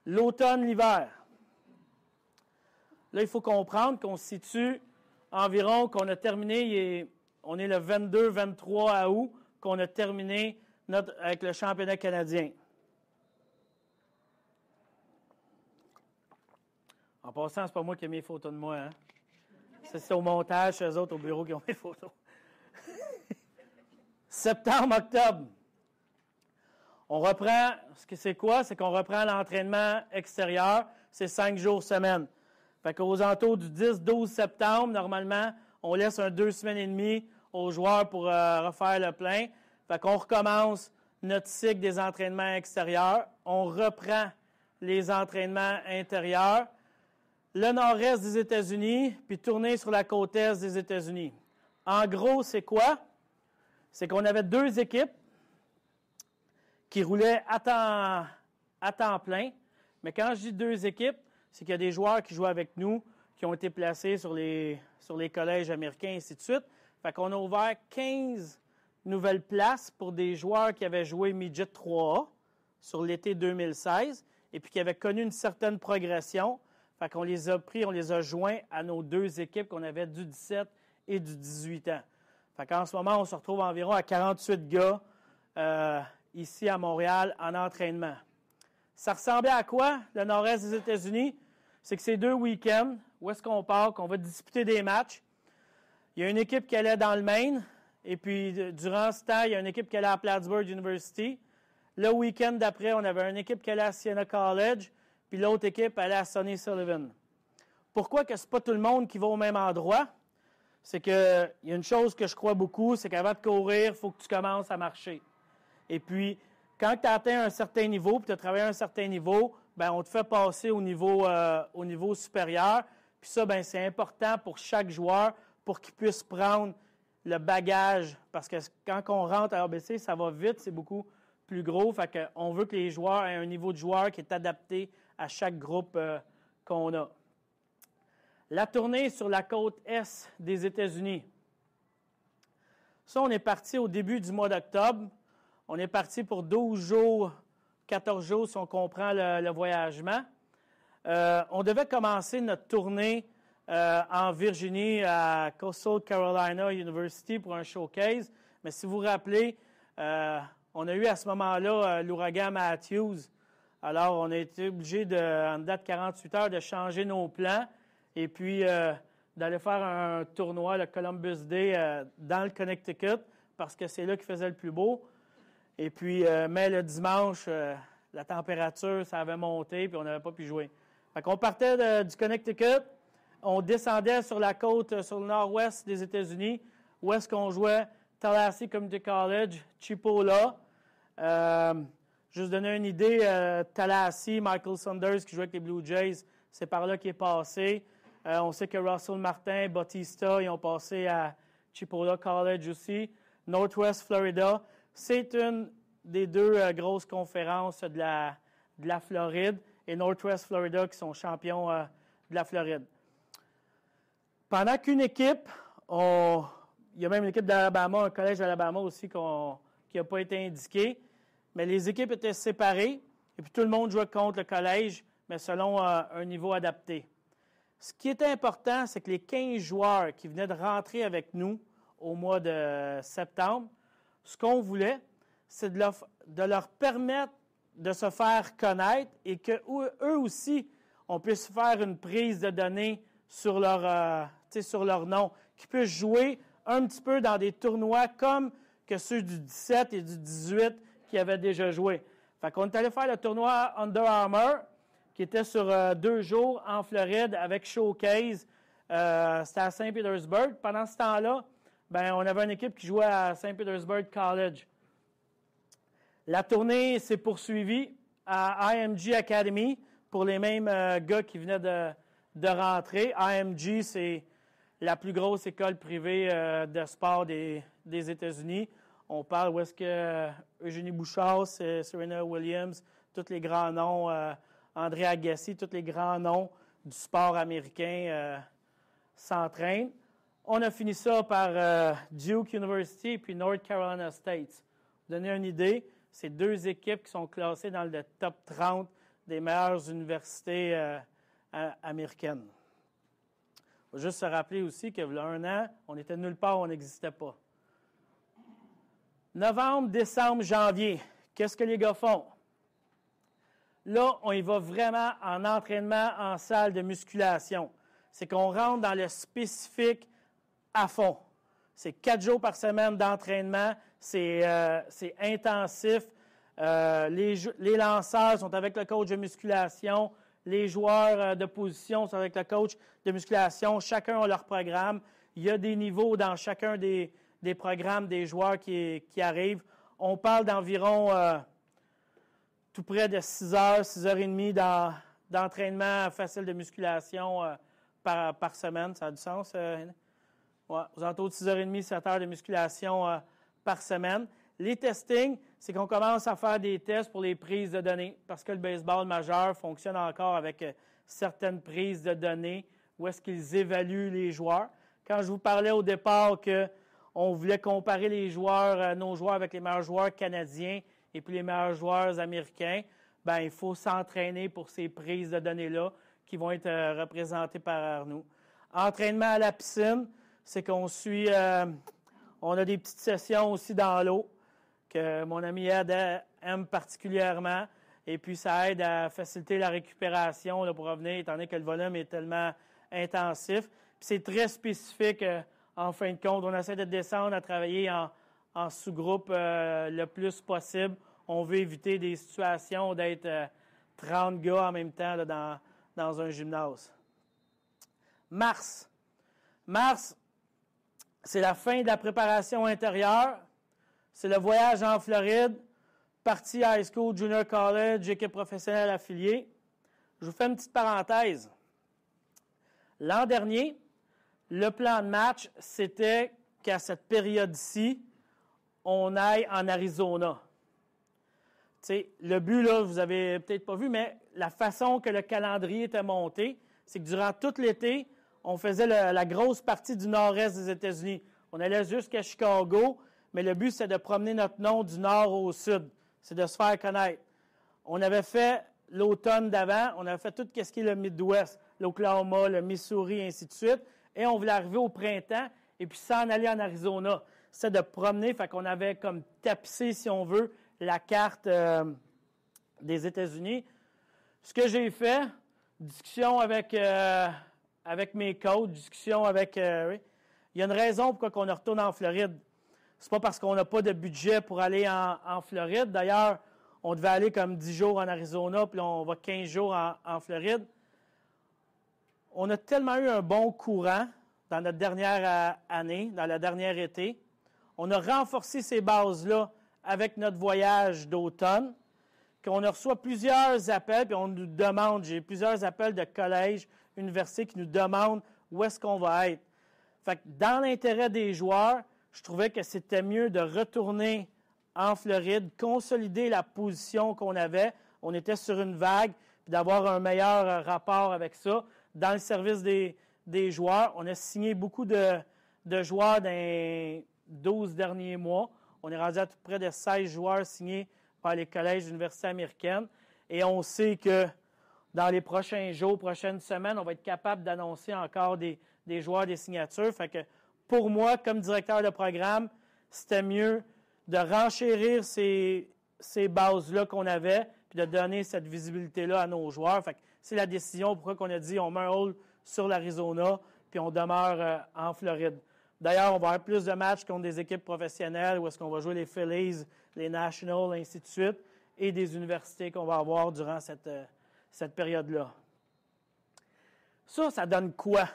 L'automne, l'hiver. Là, il faut comprendre qu'on se situe environ, qu'on a terminé, on est le 22-23 août, qu'on a terminé avec le championnat canadien. En passant, c'est pas moi qui ai mis les photos de moi, hein? C'est au montage, c'est eux autres au bureau qui ont mis les photos. Septembre, octobre. On reprend, c'est quoi? C'est qu'on reprend l'entraînement extérieur, c'est 5 jours semaine. Fait qu'aux alentours du 10-12 septembre, normalement, on laisse 2 semaines et demie aux joueurs pour refaire le plein. Fait qu'on recommence notre cycle des entraînements extérieurs. On reprend les entraînements intérieurs. Le nord-est des États-Unis, puis tourner sur la côte est des États-Unis. En gros, c'est quoi? C'est qu'on avait 2 équipes qui roulaient à temps plein. Mais quand je dis 2 équipes, c'est qu'il y a des joueurs qui jouent avec nous, qui ont été placés sur les collèges américains, et ainsi de suite. Fait qu'on a ouvert 15 nouvelles places pour des joueurs qui avaient joué Midget 3A sur l'été 2016 et puis qui avaient connu une certaine progression. Fait qu'on les a pris, on les a joints à nos 2 équipes qu'on avait du 17 et du 18 ans. Fait qu'en ce moment, on se retrouve environ à 48 gars ici à Montréal en entraînement. Ça ressemblait à quoi, le nord-est des États-Unis? C'est que c'est 2 week-ends, où est-ce qu'on part, qu'on va disputer des matchs. Il y a une équipe qui allait dans le Maine, et puis durant ce temps, il y a une équipe qui allait à Plattsburgh University. Le week-end d'après, on avait une équipe qui allait à Siena College, puis l'autre équipe allait à Sonny Sullivan. Pourquoi que ce n'est pas tout le monde qui va au même endroit? C'est qu'il y a une chose que je crois beaucoup, c'est qu'avant de courir, il faut que tu commences à marcher. Et puis, quand tu as atteint un certain niveau, puis tu as travaillé à un certain niveau, bien, on te fait passer au niveau supérieur. Puis ça, bien, c'est important pour chaque joueur pour qu'il puisse prendre le bagage. Parce que quand on rentre à ABC, ça va vite, c'est beaucoup plus gros. Fait qu'on veut que les joueurs aient un niveau de joueur qui est adapté à chaque groupe qu'on a. La tournée sur la côte est des États-Unis. Ça, on est parti au début du mois d'octobre. On est parti pour 12 jours, 14 jours si on comprend le voyagement. On devait commencer notre tournée en Virginie à Coastal Carolina University pour un showcase. Mais si vous vous rappelez, on a eu à ce moment-là l'ouragan Matthews. Alors, on a été obligé, en date de 48 heures, de changer nos plans et puis d'aller faire un tournoi, le Columbus Day, dans le Connecticut, parce que c'est là qu'il faisait le plus beau. Et puis, mais le dimanche, la température, ça avait monté, puis on n'avait pas pu jouer. Fait qu'on partait du Connecticut, on descendait sur la côte, sur le nord-ouest des États-Unis, où est-ce qu'on jouait Tallahassee Community College, Chipola. Juste donner une idée, Tallahassee, Michael Saunders qui jouait avec les Blue Jays, c'est par là qu'il est passé. On sait que Russell Martin, Bautista, ils ont passé à Chipola College aussi. Northwest Florida. C'est une des 2 grosses conférences de la Floride et Northwest Florida qui sont champions de la Floride. Pendant qu'une équipe, il y a même une équipe d'Alabama, un collège d'Alabama aussi qui n'a pas été indiqué, mais les équipes étaient séparées et puis tout le monde jouait contre le collège, mais selon un niveau adapté. Ce qui est important, c'est que les 15 joueurs qui venaient de rentrer avec nous au mois de septembre, ce qu'on voulait, c'est de leur permettre de se faire connaître et qu'eux aussi, on puisse faire une prise de données sur leur nom, qu'ils puissent jouer un petit peu dans des tournois comme que ceux du 17 et du 18 qui avaient déjà joué. Fait qu'on est allé faire le tournoi Under Armour, qui était sur 2 jours en Floride avec Showcase. C'était à Saint-Pétersbourg. Pendant ce temps-là, ben, on avait une équipe qui jouait à Saint-Pétersbourg College. La tournée s'est poursuivie à IMG Academy pour les mêmes gars qui venaient de rentrer. IMG, c'est la plus grosse école privée de sport des États-Unis. On parle où est-ce que Eugénie Bouchard, Serena Williams, tous les grands noms, André Agassi, tous les grands noms du sport américain s'entraînent. On a fini ça par Duke University et puis North Carolina State. Pour vous donner une idée, c'est 2 équipes qui sont classées dans le top 30 des meilleures universités américaines. Il faut juste se rappeler aussi qu'il y a 1 an, on était nulle part, on n'existait pas. Novembre, décembre, janvier, qu'est-ce que les gars font? Là, on y va vraiment en entraînement en salle de musculation. C'est qu'on rentre dans le spécifique à fond. C'est 4 jours par semaine d'entraînement. C'est intensif. Les lanceurs sont avec le coach de musculation. Les joueurs de position sont avec le coach de musculation. Chacun a leur programme. Il y a des niveaux dans chacun des programmes des joueurs qui arrivent. On parle d'environ tout près de 6 heures, 6h30 d'entraînement facile de musculation par semaine. Ça a du sens? Ouais, aux alentours de 6h30, 7 heures de musculation par semaine. Les testings, c'est qu'on commence à faire des tests pour les prises de données parce que le baseball majeur fonctionne encore avec certaines prises de données où est-ce qu'ils évaluent les joueurs. Quand je vous parlais au départ qu'on voulait comparer les joueurs, nos joueurs avec les meilleurs joueurs canadiens et puis les meilleurs joueurs américains, bien, il faut s'entraîner pour ces prises de données-là qui vont être représentées par Arnaud. Entraînement à la piscine, c'est qu'on suit, on a des petites sessions aussi dans l'eau que mon ami Ed aime particulièrement. Et puis, ça aide à faciliter la récupération là, pour revenir, étant donné que le volume est tellement intensif. Puis, c'est très spécifique en fin de compte. On essaie de descendre à travailler en sous-groupe le plus possible. On veut éviter des situations d'être 30 gars en même temps là, dans un gymnase. Mars, c'est la fin de la préparation intérieure. C'est le voyage en Floride, partie high school, junior college, équipe professionnelle affiliée. Je vous fais une petite parenthèse. L'an dernier, le plan de match, c'était qu'à cette période-ci, on aille en Arizona. T'sais, le but, là, vous avez peut-être pas vu, mais la façon que le calendrier était monté, c'est que durant tout l'été, on faisait la grosse partie du nord-est des États-Unis. On allait jusqu'à Chicago, mais le but, c'est de promener notre nom du nord au sud. C'est de se faire connaître. On avait fait l'automne d'avant, on avait fait tout ce qui est le Midwest, l'Oklahoma, le Missouri, et ainsi de suite. Et on voulait arriver au printemps et puis s'en aller en Arizona. C'est de promener, fait qu'on avait comme tapissé, si on veut, la carte des États-Unis. Ce que j'ai fait, discussion avec mes coachs, discussion avec... oui. Il y a une raison pourquoi on retourne en Floride. C'est pas parce qu'on n'a pas de budget pour aller en Floride. D'ailleurs, on devait aller comme 10 jours en Arizona, puis on va 15 jours en Floride. On a tellement eu un bon courant dans notre dernière année, dans la dernière été. On a renforcé ces bases-là avec notre voyage d'automne, qu'on a reçu plusieurs appels, puis on nous demande, j'ai plusieurs appels de collèges, universités qui nous demandent où est-ce qu'on va être. Fait que dans l'intérêt des joueurs, je trouvais que c'était mieux de retourner en Floride, consolider la position qu'on avait. On était sur une vague, puis d'avoir un meilleur rapport avec ça. Dans le service des joueurs, on a signé beaucoup de joueurs dans les 12 derniers mois. On est rendu à tout près de 16 joueurs signés par les collèges et universités américaines. Et on sait que dans les prochains jours, prochaines semaines, on va être capable d'annoncer encore des joueurs, des signatures. Fait que pour moi, comme directeur de programme, c'était mieux de renchérir ces bases-là qu'on avait, puis de donner cette visibilité-là à nos joueurs. Fait que c'est la décision pourquoi on a dit on met un hold sur l'Arizona, puis on demeure en Floride. D'ailleurs, on va avoir plus de matchs contre des équipes professionnelles où est-ce qu'on va jouer les Phillies, les Nationals, ainsi de suite, et des universités qu'on va avoir durant cette période-là. Ça donne quoi?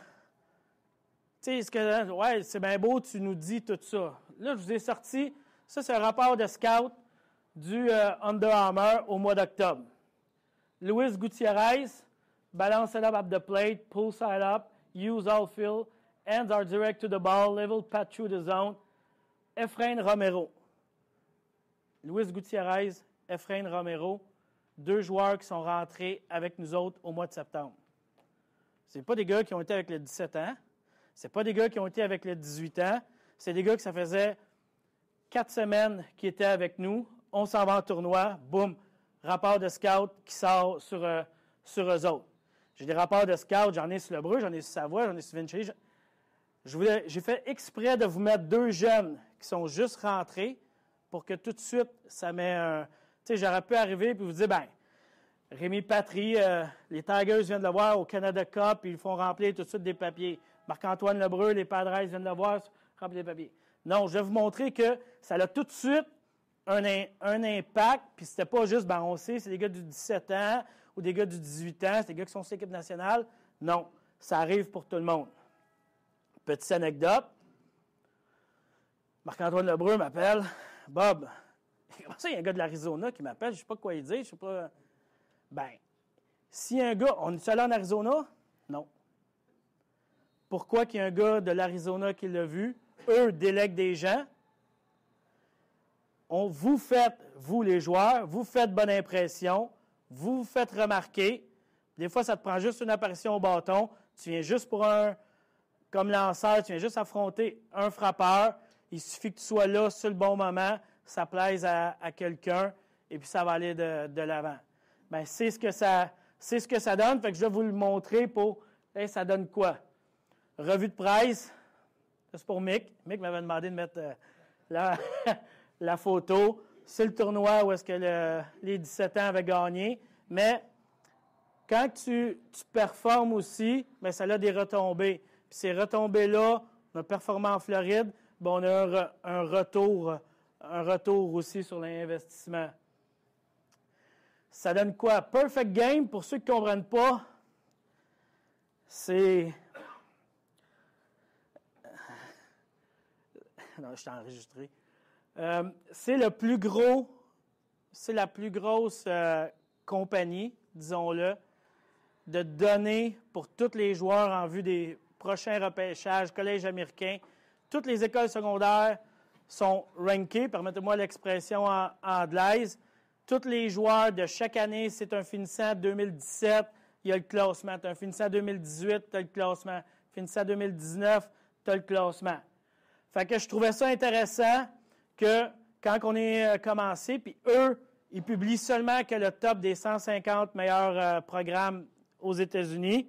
Tu sais, ouais, c'est bien beau, tu nous dis tout ça. Là, je vous ai sorti, ça c'est un rapport de scout du Under Armour au mois d'octobre. Luis Gutiérrez, balance it up at the plate, pull side up, use all field, hands are direct to the ball, level path through the zone. Efrain Romero. Luis Gutiérrez, Efrain Romero, 2 joueurs qui sont rentrés avec nous autres au mois de septembre. C'est pas des gars qui ont été avec le 17 ans. C'est pas des gars qui ont été avec le 18 ans. C'est des gars que ça faisait 4 semaines qu'ils étaient avec nous. On s'en va en tournoi. Boum. rapport de scout qui sort sur eux autres. J'ai des rapports de scout, j'en ai sur Le Breu, j'en ai sur Savoie, j'en ai sur Vinci. J'ai fait exprès de vous mettre 2 jeunes qui sont juste rentrés pour que tout de suite, ça met un... Tu sais, j'aurais pu arriver et vous dire, ben, Rémi Patry, les Tigers viennent de le voir au Canada Cup, puis ils font remplir tout de suite des papiers. Marc-Antoine Lebreu, les Padres viennent de le voir, remplir des papiers. Non, je vais vous montrer que ça a tout de suite un impact, puis c'était pas juste, ben, on sait, c'est des gars du 17 ans ou des gars du 18 ans, c'est des gars qui sont sur l'équipe nationale. Non, ça arrive pour tout le monde. Petite anecdote. Marc-Antoine Lebreu m'appelle. Bob, comment ça, il y a un gars de l'Arizona qui m'appelle, je ne sais pas quoi il dit, je ne sais pas. Ben, s'il y a un gars, on est allé en Arizona? Non. Pourquoi qu'il y a un gars de l'Arizona qui l'a vu? Eux délèguent des gens. Vous faites, vous les joueurs, vous faites bonne impression, vous vous faites remarquer. Des fois, ça te prend juste une apparition au bâton. Tu viens juste pour comme lanceur, tu viens juste affronter un frappeur. Il suffit que tu sois là sur le bon moment, ça plaise à quelqu'un, et puis ça va aller de l'avant. Bien, c'est ce que ça donne. Fait que je vais vous le montrer pour... Hey, ça donne quoi? Revue de presse. C'est pour Mick. Mick m'avait demandé de mettre la photo. C'est le tournoi où est-ce que les 17 ans avaient gagné. Mais quand tu performes aussi, bien, ça a des retombées. Puis ces retombées-là, on a performé en Floride, bien, on a un retour aussi sur l'investissement. Ça donne quoi? Perfect game, pour ceux qui ne comprennent pas, c'est... Non, je suis enregistré. C'est la plus grosse compagnie, disons-le, de données pour tous les joueurs en vue des prochains repêchages, collèges américains. Toutes les écoles secondaires sont rankées, permettez-moi l'expression anglaise. Tous les joueurs de chaque année, c'est un finissant 2017, il y a le classement. Tu as un finissant 2018, tu as le classement. Finissant 2019, tu as le classement. Fait que je trouvais ça intéressant que quand on est commencé, puis eux, ils publient seulement que le top des 150 meilleurs programmes aux États-Unis.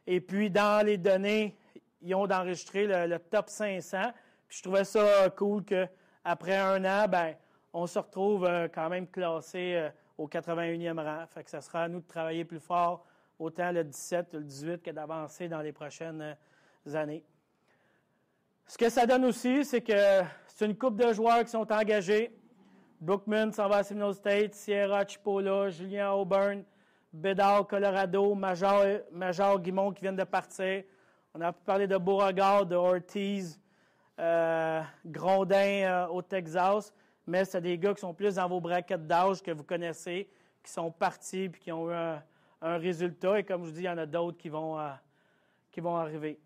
Et puis, dans les données, ils ont enregistré le top 500. Puis je trouvais ça cool qu'après 1 an, ben, on se retrouve quand même classé au 81e rang. Fait que ça sera à nous de travailler plus fort, autant le 17 ou le 18 que d'avancer dans les prochaines années. Ce que ça donne aussi, c'est que c'est une couple de joueurs qui sont engagés. Brookman s'en va à Seminole State, Sierra Chipola, Julien Auburn, Bédard, Colorado, Major Guimond qui viennent de partir. On a parlé de Beauregard, de Ortiz, Grondin au Texas, mais c'est des gars qui sont plus dans vos braquettes d'âge que vous connaissez, qui sont partis et qui ont eu un résultat. Et comme je vous dis, il y en a d'autres qui vont arriver.